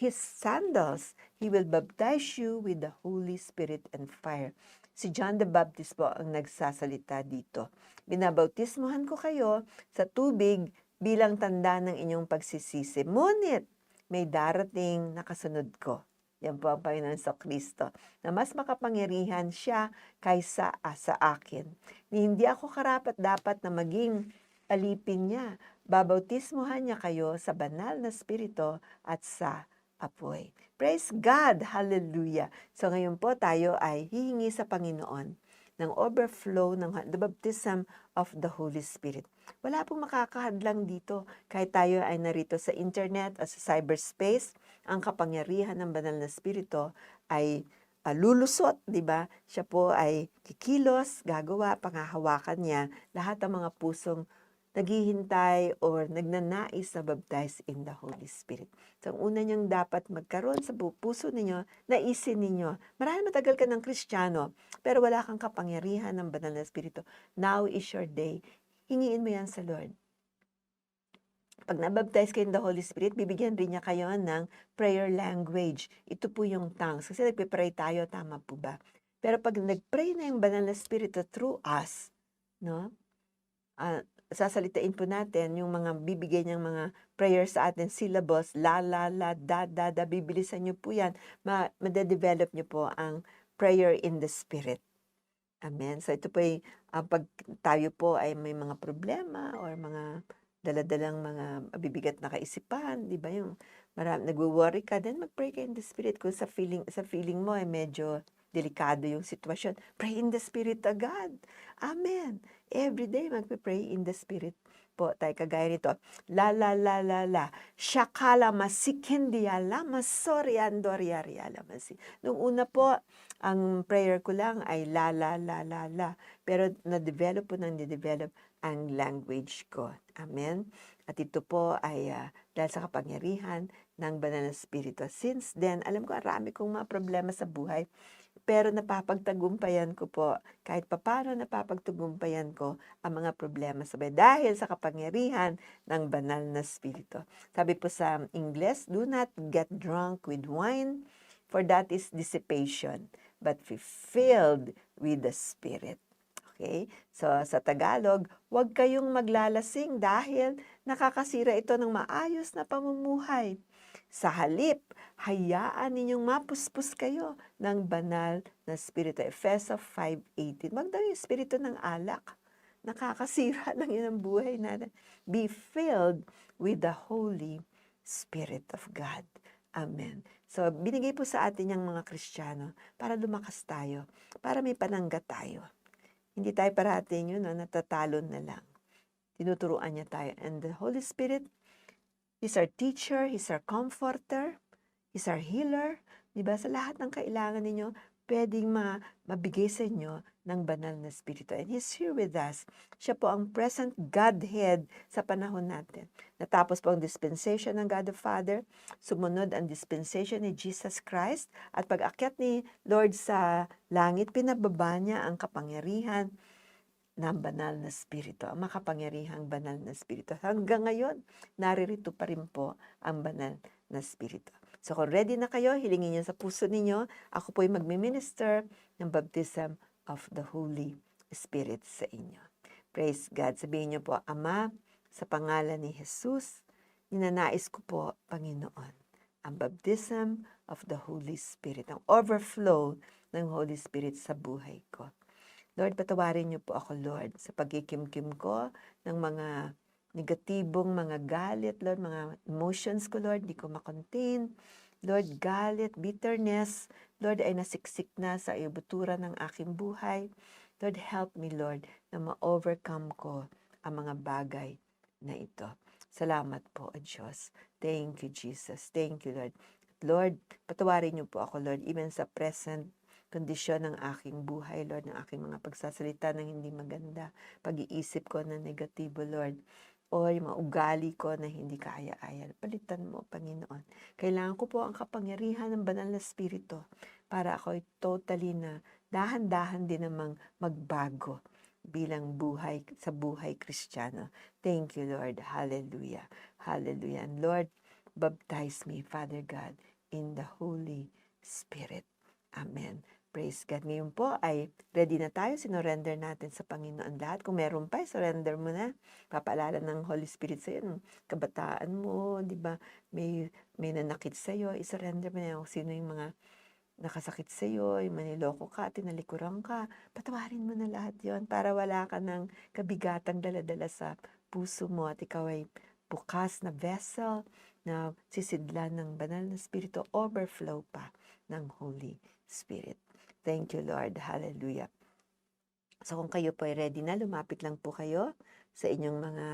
his sandals. He will baptize you with the Holy Spirit and fire." Si John the Baptist po ang nagsasalita dito. Binabautismohan ko kayo sa tubig bilang tanda ng inyong pagsisisi. Ngunit may darating na kasunod ko. Yan po ang Panginoon sa Kristo, na mas makapangyarihan siya kaysa sa akin. Hindi ako karapat-dapat na maging alipin niya. Babautismohan niya kayo sa banal na Espiritu at sa apoy. Praise God! Hallelujah! So ngayon po tayo ay hihingi sa Panginoon ng overflow ng the baptism of the Holy Spirit. Wala pong makakahadlang dito kahit tayo ay narito sa internet o sa cyberspace. Ang kapangyarihan ng banal na Espiritu ay lulusot, di ba? Siya po ay kikilos, gagawa, pangahawakan niya lahat ng mga pusong naghihintay or nagnanais na baptize in the Holy Spirit. So, ang una niyong dapat magkaroon sa puso ninyo, naisin ninyo. Marahil matagal ka ng Kristiyano, pero wala kang kapangyarihan ng banal na Espiritu. Now is your day. Hingiin mo yan sa Lord. Pag nabaptize kayo in the Holy Spirit, bibigyan rin niya kayo ng prayer language. Ito po yung tongues. Kasi nagpipray tayo, tama po ba? Pero 'pag nag-pray na yung banal na Espiritu through us, 'no, sasalitain po natin yung mga bibigay niyang mga prayer sa atin, syllables, la, la, la, da, bibilisan niyo po yan, made-develop niyo po ang prayer in the Spirit. Amen. So ito po ay, 'pag tayo po ay may mga problema or mga dala-dalang mga mabibigat na kaisipan, 'di ba, yung nagwo-worry ka, then mag-pray ka in the Spirit. Kung sa feeling mo ay medyo delikado yung sitwasyon, pray in the Spirit agad. Amen. Everyday magpe-pray in the Spirit po tayo. Kagaya nito, la, la, la, la, la, shakala masikindia lama soriandoria masi. Nung una po, ang prayer ko lang ay la, la, la, la, la. Pero na-develop po nang develop ang language ko. Amen. At ito po ay dahil sa kapangyarihan ng Banal na Espiritu. Since then, alam ko marami kong mga problema sa buhay. Pero napapagtagumpayan ko po, kahit papano napapagtagumpayan ko ang mga problema sabay dahil sa kapangyarihan ng Banal na Espiritu. Sabi po sa Ingles, do not get drunk with wine, for that is dissipation, but be filled with the Spirit. Okay? So, sa Tagalog, huwag kayong maglalasing dahil nakakasira ito ng maayos na pamumuhay. Sa halip, hayaan ninyong mapuspos kayo ng banal na Espiritu. Efeso 5:18. Wag daw yung espiritu ng alak. Nakakasira lang yun ang buhay natin. Be filled with the Holy Spirit of God. Amen. So, binigay po sa atin yung mga Kristiyano para lumakas tayo, para may panangga tayo. Hindi tayo parating yun, natatalon na lang. Tinuturuan niya tayo. And the Holy Spirit, He's our teacher, He's our comforter, He's our healer. Diba? Sa lahat ng kailangan ninyo, pwedeng mabigay sa inyo ng banal na Espiritu. And He's here with us. Siya po ang present Godhead sa panahon natin. Natapos po ang dispensation ng God the Father, sumunod ang dispensation ni Jesus Christ, at pag-akyat ni Lord sa langit, pinababa niya ang kapangyarihan ng banal na Espiritu, ang makapangyarihang banal na Espiritu. Hanggang ngayon, naririto pa rin po ang banal na Espiritu. So kung ready na kayo, hilingin niyo sa puso ninyo, ako po'y magmi-minister ng baptism of the Holy Spirit sa inyo. Praise God. Sabihin niyo po, Ama, sa pangalan ni Jesus, ninanais ko po, Panginoon, ang baptism of the Holy Spirit, ang overflow ng Holy Spirit sa buhay ko. Lord, patawarin niyo po ako, Lord, sa pagkikimkim ko ng mga negatibong mga galit, Lord, mga emotions ko, Lord, di ko makontain. Lord, galit, bitterness, Lord, ay nasiksik na sa ibuturan ng aking buhay. Lord, help me, Lord, na ma-overcome ko ang mga bagay na ito. Salamat po, O Diyos. Thank you, Jesus. Thank you, Lord. Lord, patawarin niyo po ako, Lord, even sa present kondisyon ng aking buhay, Lord, ng aking mga pagsasalita ng hindi maganda, pag-iisip ko na negatibo, Lord, o yung mga ugali ko na hindi kaaya-aya. Palitan mo, Panginoon. Kailangan ko po ang kapangyarihan ng banal na Espiritu para ako'y totally na dahan-dahan din namang magbago bilang sa buhay Kristiyano. Thank you, Lord. Hallelujah. Hallelujah. And Lord, baptize me, Father God, in the Holy Spirit. Amen. Praise God. Ngayon po ay ready na tayo. Sinorender natin sa Panginoon lahat. Kung meron pa, surrender mo na. Papaalala ng Holy Spirit sa iyo, kabataan mo, di ba? May nanakit sa iyo, isurrender mo na kung sino yung mga nakasakit sa iyo, yung maniloko ka, tinalikuran ka. Patawarin mo na lahat yon para wala ka ng kabigatang daladala sa puso mo at ikaw ay bukas na vessel na sisidlan ng banal na Espiritu, overflow pa ng Holy Spirit. Thank you, Lord. Hallelujah. So kung kayo po ay ready na, lumapit lang po kayo sa inyong mga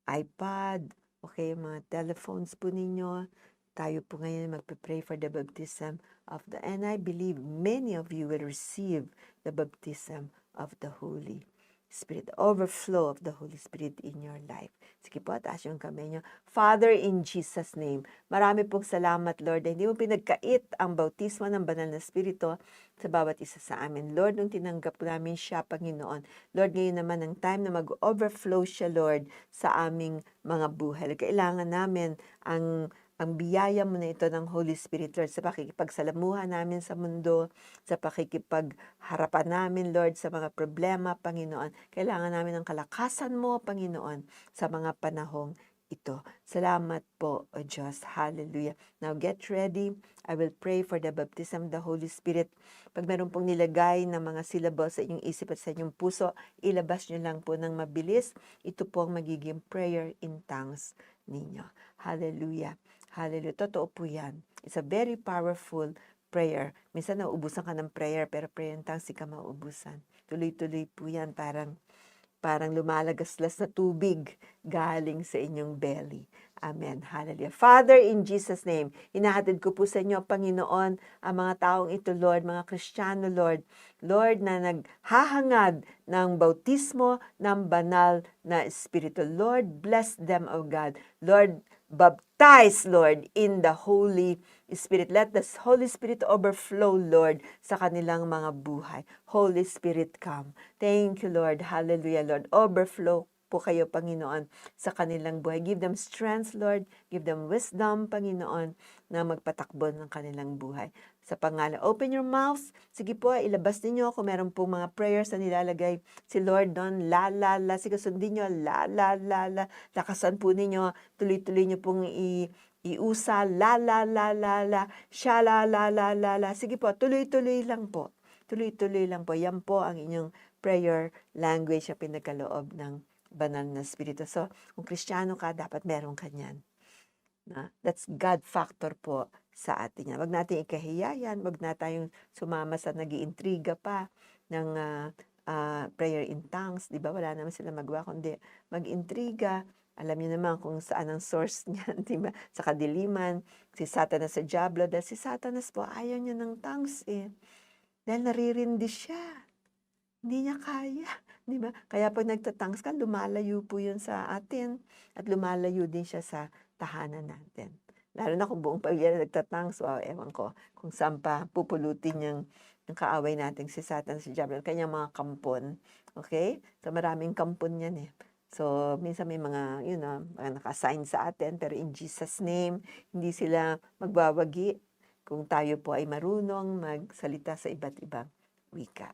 iPad, okay, mga telephones po ninyo. Tayo po ngayon magpe-pray for the baptism of and I believe many of you will receive the baptism of the Holy Spirit, overflow of the Holy Spirit in your life. Sige po, taas yung kamay nyo. Father, in Jesus' name, marami pong salamat, Lord, na hindi mo pinagkait ang bautismo ng banal na Espiritu sa bawat isa sa amin. Lord, nung tinanggap namin siya, Panginoon, Lord, ngayon naman ang time na mag-overflow siya, Lord, sa aming mga buhay. Kailangan namin ang ang biyaya mo na ito ng Holy Spirit, Lord, sa pakikipagsalamuha namin sa mundo, sa pakikipagharapan namin, Lord, sa mga problema, Panginoon. Kailangan namin ng kalakasan mo, Panginoon, sa mga panahong ito. Salamat po, O Diyos. Hallelujah. Now get ready. I will pray for the baptism of the Holy Spirit. Pag meron pong nilagay na mga syllables sa inyong isip at sa inyong puso, ilabas nyo lang po ng mabilis. Ito po ang magiging prayer in tongues ninyo. Hallelujah. Hallelujah. Totoo po yan. It's a very powerful prayer. Minsan nauubusan ka ng prayer, pero prayer in tongues, di ka mauubusan. Tuloy-tuloy po yan. Parang lumalagaslas na tubig galing sa inyong belly. Amen. Hallelujah. Father, in Jesus' name, hinahatid ko po sa inyo, Panginoon, ang mga taong ito, Lord, mga Kristiyano, Lord. Lord, na naghahangad ng bautismo ng banal na Espiritu. Lord, bless them, O God. Lord, baptize, Lord, in the Holy Spirit. Let the Holy Spirit overflow, Lord, sa kanilang mga buhay. Holy Spirit, come. Thank you, Lord. Hallelujah, Lord. Overflow po kayo, Panginoon, sa kanilang buhay. Give them strength, Lord. Give them wisdom, Panginoon, na magpatakbo ng kanilang buhay. Sa pangalan, open your mouths. Sige po, ilabas ninyo kung meron po mga prayers na nilalagay si Lord doon. La, la, la. Sige, sundin nyo. La, la, la, la. Lakasan po ninyo. Tuloy-tuloy nyo pong iusa. La, la, la, la, la. Sha, la, la, la, la, la. Sige po, tuloy-tuloy lang po. Tuloy-tuloy lang po. Yan po ang inyong prayer language na pinagkaloob ng banal na Espiritu. So, kung Kristiyano ka, dapat meron ka niyan. That's God factor po sa atin yan. Wag natin ikahiya yan. Wag na tayong sumama sa nag-iintriga pa ng prayer in tongues. Di ba? Wala naman sila magawa kundi mag-intriga. Alam niyo naman kung saan ang source niyan, di ba? Sa kadiliman, si Satanas sa Diablo. Dahil si Satanas po, ayaw niya ng tongues eh. Dahil naririndi siya. Hindi niya kaya. Di ba? Kaya pag nagtatangs ka, lumalayo po yun sa atin. At lumalayo din siya sa tahanan natin. Lalo na kung buong pamilya na nagtatangs, wow, ewan ko, kung saan pa pupulutin yung kaaway natin si Satan, si Diablo, kanyang mga kampon. Okay? So maraming kampon yan eh. So minsan may mga, mga naka-assign sa atin, pero in Jesus' name, hindi sila magbawagi kung tayo po ay marunong magsalita sa iba't ibang wika.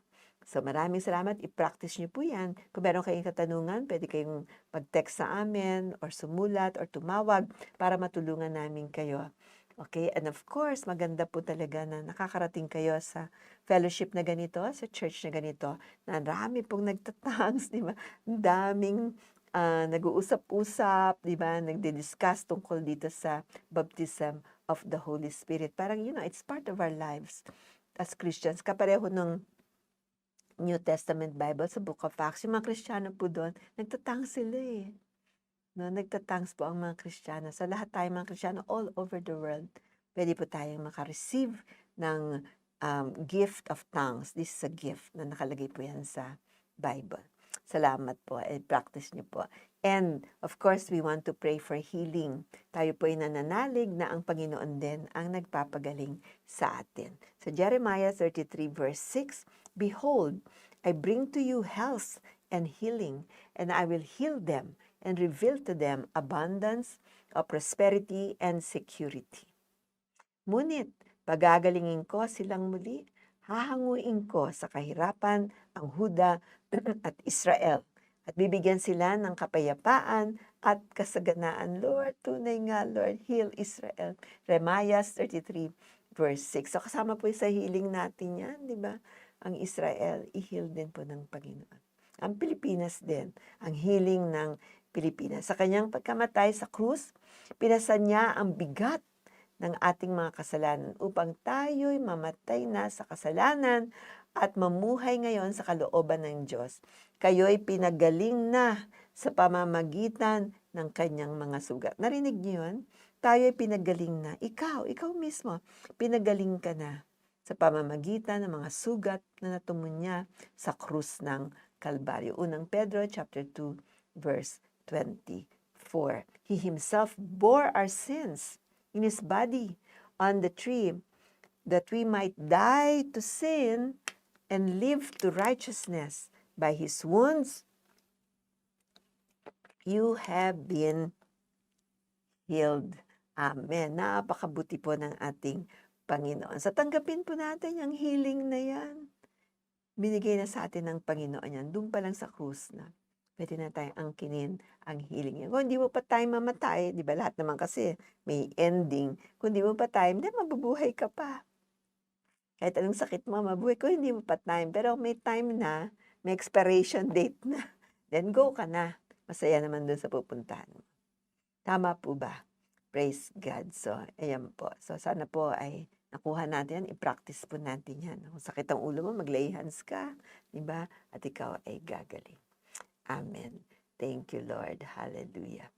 So maraming salamat. I-practice nyo po yan. Kung meron kayong katanungan, pwede kayong mag-text sa amin or sumulat or tumawag para matulungan namin kayo. Okay? And of course, maganda po talaga na nakakarating kayo sa fellowship na ganito, sa church na ganito, na marami pong nagtatangs, di ba? Ang daming nag-uusap-usap, di ba? Nagdi-discuss tungkol dito sa baptism of the Holy Spirit. Parang, it's part of our lives as Christians. Kapareho nung New Testament Bible sa Book of Acts, yung mga Kristiyano po doon, nagtatangs sila eh. Nagtatangs po ang mga Kristiyano. Sa lahat tayo mga Kristiyano all over the world, pwede po tayong makareceive ng gift of tongues. This is a gift na nakalagay po yan sa Bible. Salamat po. Practice niyo po. And of course, we want to pray for healing. Tayo po ay nananalig na ang Panginoon din ang nagpapagaling sa atin. So Jeremiah 33 verse 6, Behold, I bring to you health and healing, and I will heal them and reveal to them abundance of prosperity and security. Ngunit, pagagalingin ko silang muli, hahanguin ko sa kahirapan ang Huda at Israel, at bibigyan sila ng kapayapaan at kasaganaan. Lord, tunay nga, Lord, heal Israel. Jeremiah 33 verse 6. So kasama po sa healing natin yan, di ba? Ang Israel, i-heal din po ng Panginoon. Ang Pilipinas din, ang healing ng Pilipinas. Sa kanyang pagkamatay sa krus, pinasan niya ang bigat ng ating mga kasalanan upang tayo'y mamatay na sa kasalanan at mamuhay ngayon sa kalooban ng Diyos. Kayo'y pinagaling na sa pamamagitan ng kanyang mga sugat. Narinig niyo yun? Tayo'y pinagaling na. Ikaw mismo, pinagaling ka na sa pamamagitan ng mga sugat na natumunya sa krus ng Kalbaryo. Unang Pedro chapter 2 verse 24. He himself bore our sins in his body on the tree, that we might die to sin and live to righteousness. By his wounds you have been healed. Amen. Napakabuti po ng ating Panginoon. Sa tanggapin po natin yung healing na yan. Binigay na sa atin ng Panginoon yan. Doon pa lang sa krus na. Pwede na tayong angkinin ang healing yan. Kung hindi mo pa tayo mamatay, di ba lahat naman kasi may ending. Kung hindi mo pa tayo, hindi, mabubuhay ka pa. Kahit anong sakit mo, mabuhay ko, hindi mo pa time. Pero may time na, may expiration date na. Then go ka na. Masaya naman doon sa pupuntahan mo. Tama po ba? Praise God. So, ayan po. So, sana po ay nakuha natin yan. I-practice po natin yan. Kung sakit ang ulo mo, mag-lay hands ka. Diba? At ikaw ay gagaling. Amen. Thank you, Lord. Hallelujah.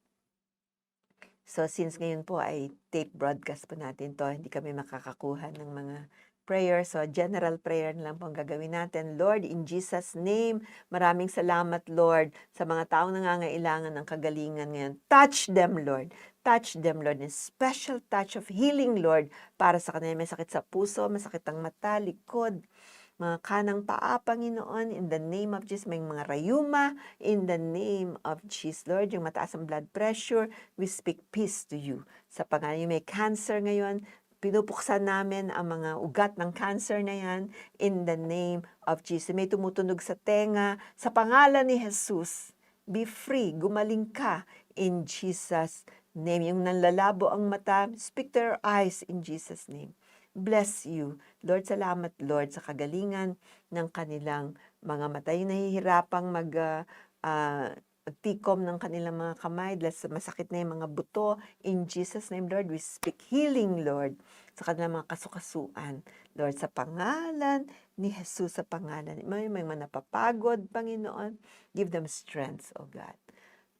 So, since ngayon po ay tape broadcast po natin to, hindi kami makakakuha ng mga prayer. So, general prayer na lang po ang gagawin natin. Lord, in Jesus' name, maraming salamat, Lord, sa mga taong nangangailangan ng kagalingan ngayon. Touch them, Lord. Touch them, Lord. A special touch of healing, Lord, para sa kanila. May sakit sa puso, masakit ang mata, likod, mga kanang paa, Panginoon, in the name of Jesus, may mga rayuma, in the name of Jesus, Lord, yung mataas ang blood pressure, we speak peace to you. Sa pangalan, yung may cancer ngayon, pinupuksan namin ang mga ugat ng cancer na yan, in the name of Jesus. May tumutunog sa tenga, sa pangalan ni Jesus, be free, gumaling ka, in Jesus' name. Yung nanlalabo ang mata, speak to your eyes, in Jesus' name. Bless you. Lord, salamat, Lord, sa kagalingan ng kanilang mga mata. Yung nahihirapang magtikom ng kanilang mga kamay, masakit na yung mga buto. In Jesus' name, Lord, we speak healing, Lord, sa kanilang mga kasukasuan. Lord, sa pangalan ni Jesus, sa pangalan. May mga napapagod, Panginoon, give them strength, O God.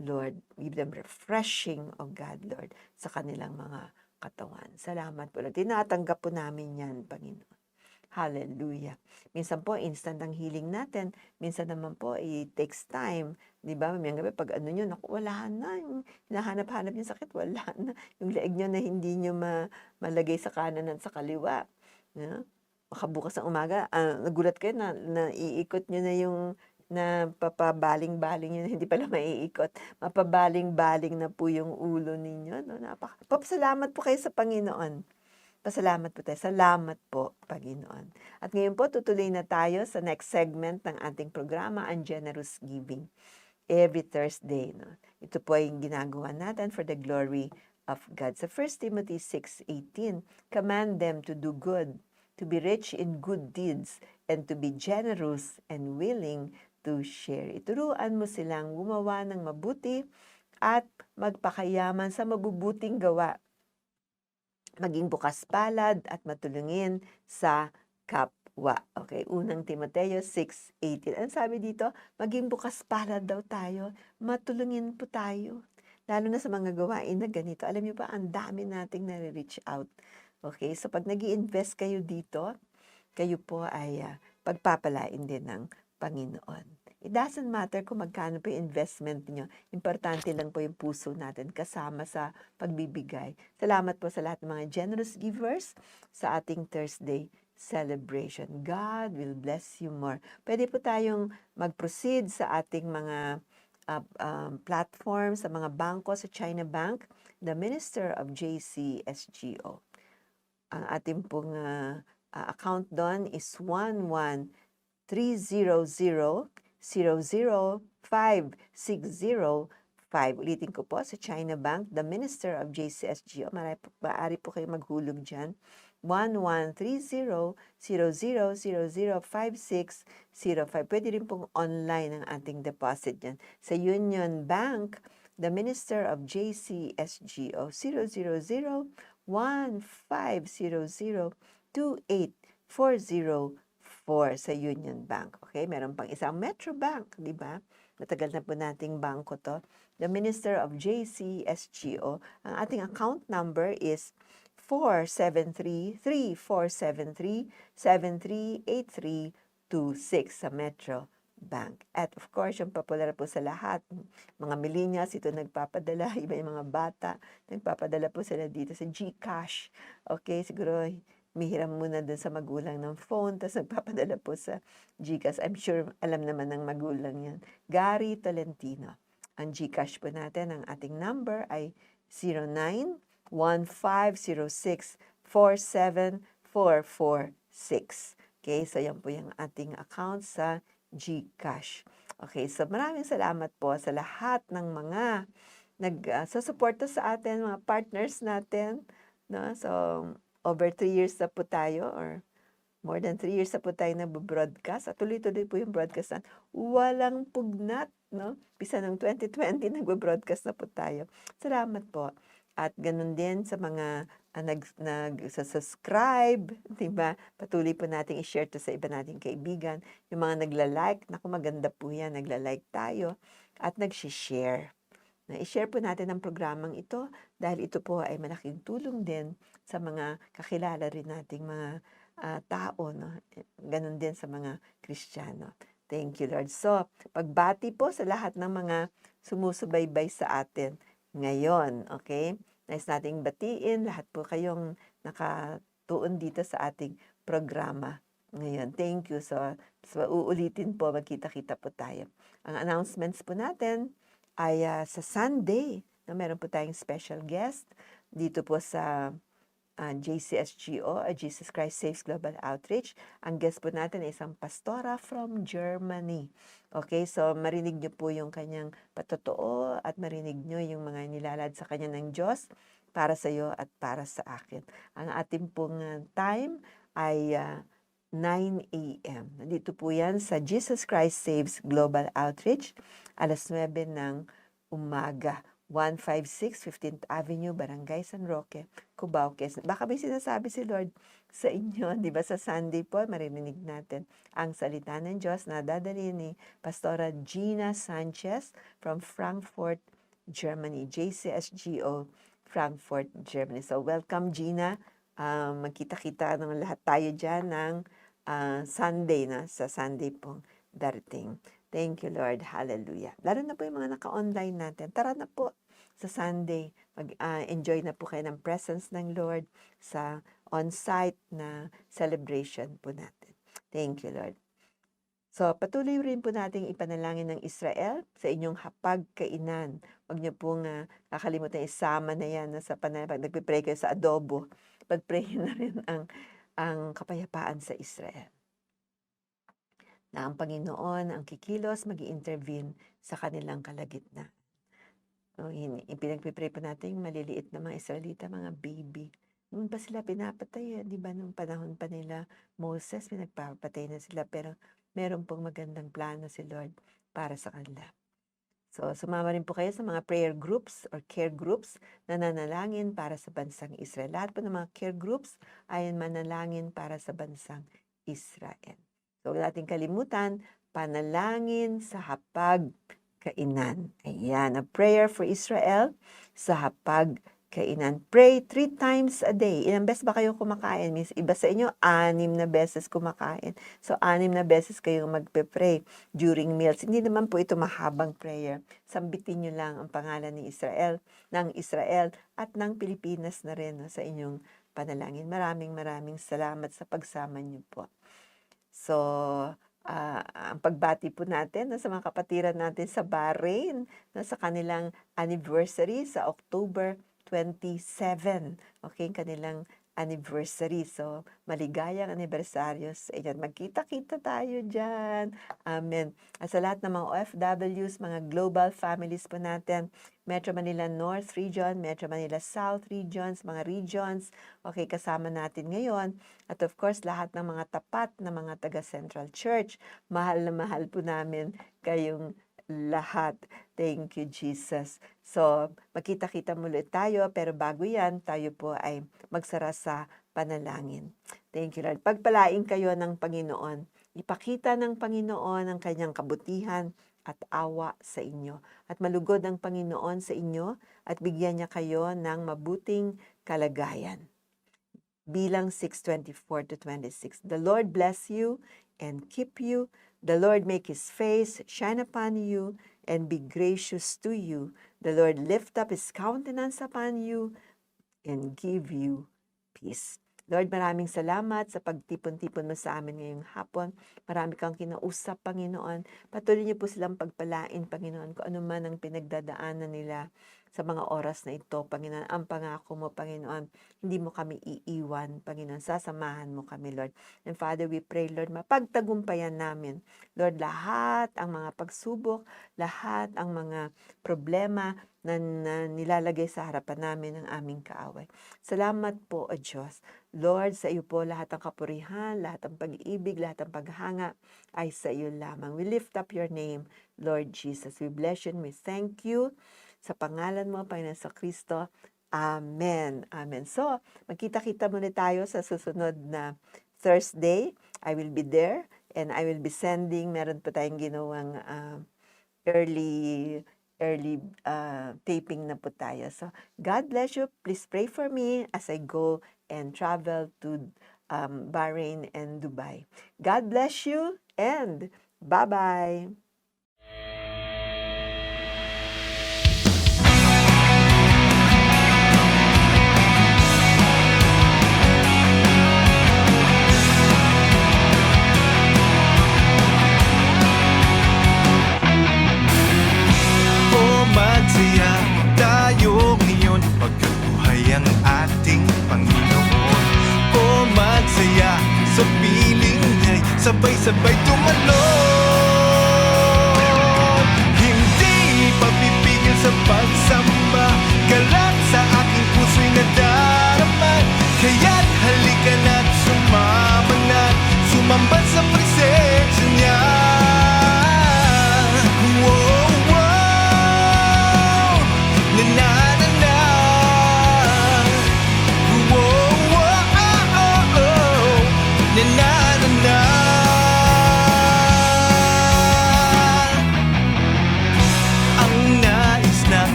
Lord, give them refreshing, O God, Lord, sa kanilang mga katawan. Salamat po. Tinatanggap po namin yan, Panginoon. Hallelujah. Minsan po, instant ang healing natin. Minsan naman po, it takes time. Di ba? Mamayang gabi, pag ano nyo, naku, wala na. Yung hinahanap-hanap niyo sakit, wala na. Yung leeg nyo na hindi nyo malagay sa kanan at sa kaliwa. Yeah? Baka bukas ng umaga, nagulat kayo na iikot nyo na yung na papabaling-baling yun, hindi pala maiikot, mapabaling-baling na po yung ulo ninyo. No? Papasalamat po kayo sa Panginoon. Pasalamat po tayo. Salamat po, Panginoon. At ngayon po, tutuloy na tayo sa next segment ng ating programa, ang Generous Giving. Every Thursday. No? Ito po ay ginagawa natin for the glory of God. Sa 1 Timothy 6:18, command them to do good, to be rich in good deeds, and to be generous and willing to share. Ituruan mo silang gumawa ng mabuti at magpakayaman sa mabubuting gawa. Maging bukas palad at matulungin sa kapwa. Okay, unang Timoteo 6:18. Ang sabi dito, maging bukas palad daw tayo, matulungin po tayo. Lalo na sa mga gawain na ganito. Alam niyo ba, ang dami nating nare-reach out. Okay, so pag nag-i-invest kayo dito, kayo po ay pagpapalain din ng Panginoon. It doesn't matter kung magkano po yung investment niyo. Importante lang po yung puso natin kasama sa pagbibigay. Salamat po sa lahat ng mga generous givers sa ating Thursday celebration. God will bless you more. Pwede po tayong mag-proceed sa ating mga platform, sa mga bangko, sa China Bank, the Minister of JCSGO. Ang ating pong account doon is 11300-005-605. Ulitin ko po, sa China Bank, the Minister of JCSGO. Maaari po kayo maghulog dyan. 1130-00005605. Pwede rin pong online ang ating deposit dyan. Sa Union Bank, the Minister of JCSGO, 000-1500-2840 sa Union Bank. Okay, meron pang isang Metro Bank, di ba? Matagal na po nating bangko to. The Minister of JCSGO, ang ating account number is 473-3473-738326 sa Metro Bank. At of course, yung popular po sa lahat, mga millennials, ito nagpapadala, iba yung mga bata, nagpapadala po sila dito sa GCash. Okay, siguro mihiram muna dun sa magulang ng phone, tapos nagpapadala po sa GCash. I'm sure alam naman ng magulang yan. Gary Tolentino. Ang GCash po natin, ang ating number ay 09 0917-1506-47446. Okay, so yan po yung ating account sa GCash. Okay, so maraming salamat po sa lahat ng mga susuporta sa atin, mga partners natin. No? So, over 3 years na po tayo or more than 3 years na po tayo nag-broadcast at tuloy-tuloy po yung broadcast natin. Walang pugnat, no? Bisa ng 2020, nag-broadcast na po tayo. Salamat po. At ganun din sa mga nag-subscribe, di ba? Patuloy po nating i-share to sa iba nating kaibigan. Yung mga nagla-like, naku maganda po yan, nagla-like tayo at nag-share. Na i-share po natin ang programang ito dahil ito po ay malaking tulong din sa mga kakilala rin nating mga tao, no? Ganun din sa mga Kristiyano. Thank you, Lord. So, pagbati po sa lahat ng mga sumusubaybay sa atin ngayon, okay? Nais nating batiin lahat po kayong nakatuon dito sa ating programa ngayon. Thank you. So uulitin po, magkita-kita po tayo. Ang announcements po natin ay sa Sunday, na meron po tayong special guest dito po sa JCSGO, Jesus Christ Saves Global Outreach. Ang guest po natin ay isang pastora from Germany. Okay, so marinig nyo po yung kanyang patotoo at marinig nyo yung mga nilalad sa kanya ng Diyos para sa iyo at para sa akin. Ang ating pong time ay 9 a.m. Nandito po yan sa Jesus Christ Saves Global Outreach, alas 9 ng umaga. 156 15th Avenue, Barangay San Roque, Cubao, Quezon. Baka may sinasabi si Lord sa inyo, di ba? Sa Sunday po, maririnig natin ang salita ng Diyos na dadalhin ni Pastora Gina Sanchez from Frankfurt, Germany. JCSGO, Frankfurt, Germany. So, welcome Gina. Magkita-kita ng lahat tayo dyan ng Sunday, na sa Sunday pong darating. Thank you, Lord. Hallelujah. Lalo na po yung mga naka-online natin. Tara na po sa Sunday. Mag-enjoy na po kayo ng presence ng Lord sa on-site na celebration po natin. Thank you, Lord. So, patuloy rin po nating ipanalangin ng Israel sa inyong hapag-kainan. Huwag niyo pong kakalimutan isama na yan sa pag nagpipray kayo sa adobo. Pag-pray na rin ang kapayapaan sa Israel. Na ang Panginoon ang kikilos, mag-i-intervene sa kanilang kalagitnaan. So, pinagpipray pa natin yung maliliit na mga Israelita, mga baby. Noon pa sila pinapatay, di ba? Noong panahon pa nila, Moses, pinagpapatay na sila. Pero meron pong magandang plano si Lord para sa kanila. So, sumama rin po kayo sa mga prayer groups or care groups na nanalangin para sa bansang Israel. Lahat po ng mga care groups ay manalangin para sa bansang Israel. So, huwag natin kalimutan, panalangin sa hapag-kainan. Ayan, a prayer for Israel sa hapag-kainan. Pray 3 times a day. Ilang beses ba kayo kumakain? Iba sa inyo, 6 na beses kumakain. So, 6 na beses kayong magpe-pray during meals. Hindi naman po ito mahabang prayer. Sambitin nyo lang ang pangalan ni Israel, ng Israel at ng Pilipinas na rin sa inyong panalangin. Maraming salamat sa pagsama nyo po. So, ang pagbati po natin sa mga kapatiran natin sa Bahrain sa kanilang anniversary sa October 27. Okay, kanilang anniversary. So, maligayang anibersaryo sa inyo. Magkita-kita tayo dyan. Amen. At sa lahat ng mga OFWs, mga global families po natin, Metro Manila North Region, Metro Manila South Regions, mga regions, okay, kasama natin ngayon. At of course, lahat ng mga tapat na mga taga Central Church, mahal na mahal po namin kayong lahat. Thank you, Jesus. So, magkita-kita muli tayo, pero bago yan, tayo po ay magsara sa panalangin. Thank you, Lord. Pagpalain kayo ng Panginoon. Ipakita ng Panginoon ang kanyang kabutihan at awa sa inyo. At malugod ang Panginoon sa inyo at bigyan niya kayo ng mabuting kalagayan. Bilang 6:24-26. The Lord bless you and keep you. The Lord make His face shine upon you and be gracious to you. The Lord lift up His countenance upon you and give you peace. Lord, maraming salamat sa pagtipon-tipon mo sa amin ngayong hapon. Marami kang kinausap, Panginoon. Patuloy niyo po silang pagpalain, Panginoon, kung ano man ang pinagdadaanan nila. sa mga oras na ito, Panginoon. Ang pangako mo, Panginoon, hindi mo kami iiwan, Panginoon. Sasamahan mo kami, Lord. And Father, we pray, Lord, mapagtagumpayan namin, Lord, lahat ang mga pagsubok, lahat ang mga problema na nilalagay sa harapan namin ng aming kaaway. Salamat po, O Diyos. Lord, sa iyo po lahat ng kapurihan, lahat ng pag-ibig, lahat ng paghanga ay sa iyo lamang. We lift up your name, Lord Jesus. We bless you and we thank you. Sa pangalan mo, Panginoon sa Kristo. Amen. Amen. So, magkita-kita muna tayo sa susunod na Thursday. I will be there and I will be sending, meron pa tayong ginawang early taping na po tayo. So, God bless you. Please pray for me as I go and travel to Bahrain and Dubai. God bless you and bye-bye. Magsaya tayo ngayon, pagkabuhay ang ating Panginoon. O magsaya sa piling niya'y sabay-sabay tumalon. Hindi papipigil sa pagsamba, galak sa aking puso'y nadarama. Kaya't halika na't sumama na, sumamba sa presensya niya.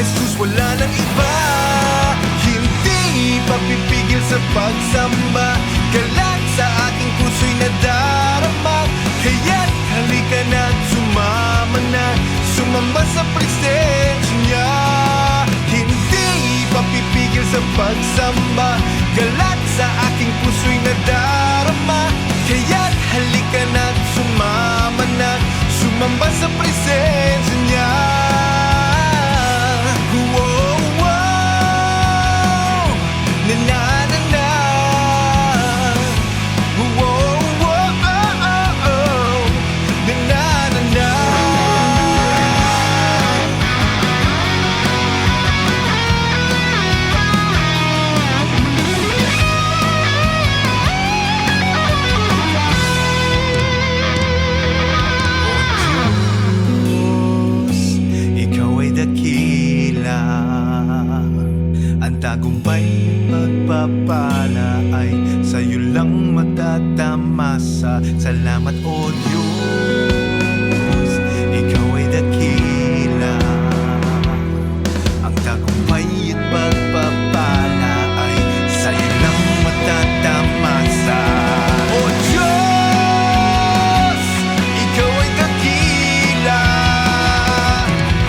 Jesus, wala nang iba. Hindi papipigil sa pagsamba, galak sa aking puso'y nadarama. Kaya't halika na't sumama na, sumamba sa presensya niya. Hindi papipigil sa pagsamba, galak sa aking puso'y nadarama. Kaya't halika na't sumama na, sumamba sa presensya niya. Tagumpay, pagpapala ay sa'yo lang matatamasa. Salamat, O Diyos, ikaw ay dakila. Ang tagumpay at pagpapala ay sa'yo lang matatamasa. O Diyos, ikaw ay dakila.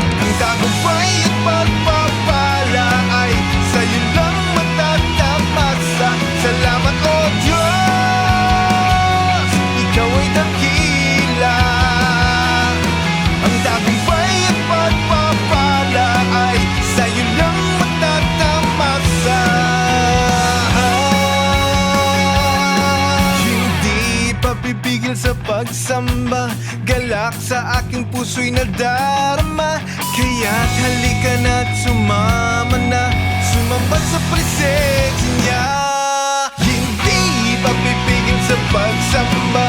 Ang tagumpay at pagpapala ay sa'yo lang matatamasa. Salamat, O Diyos, ikaw ay dakila. Ang tagumpay at pagpapala ay sa'yo lang matatamasa. Hindi papipigil sa pagsamba, galak sa aking puso'y nadarama. Kaya't halika na't sumama na, sumamba sa presensya niya. Hindi papipigil sa pagsamba,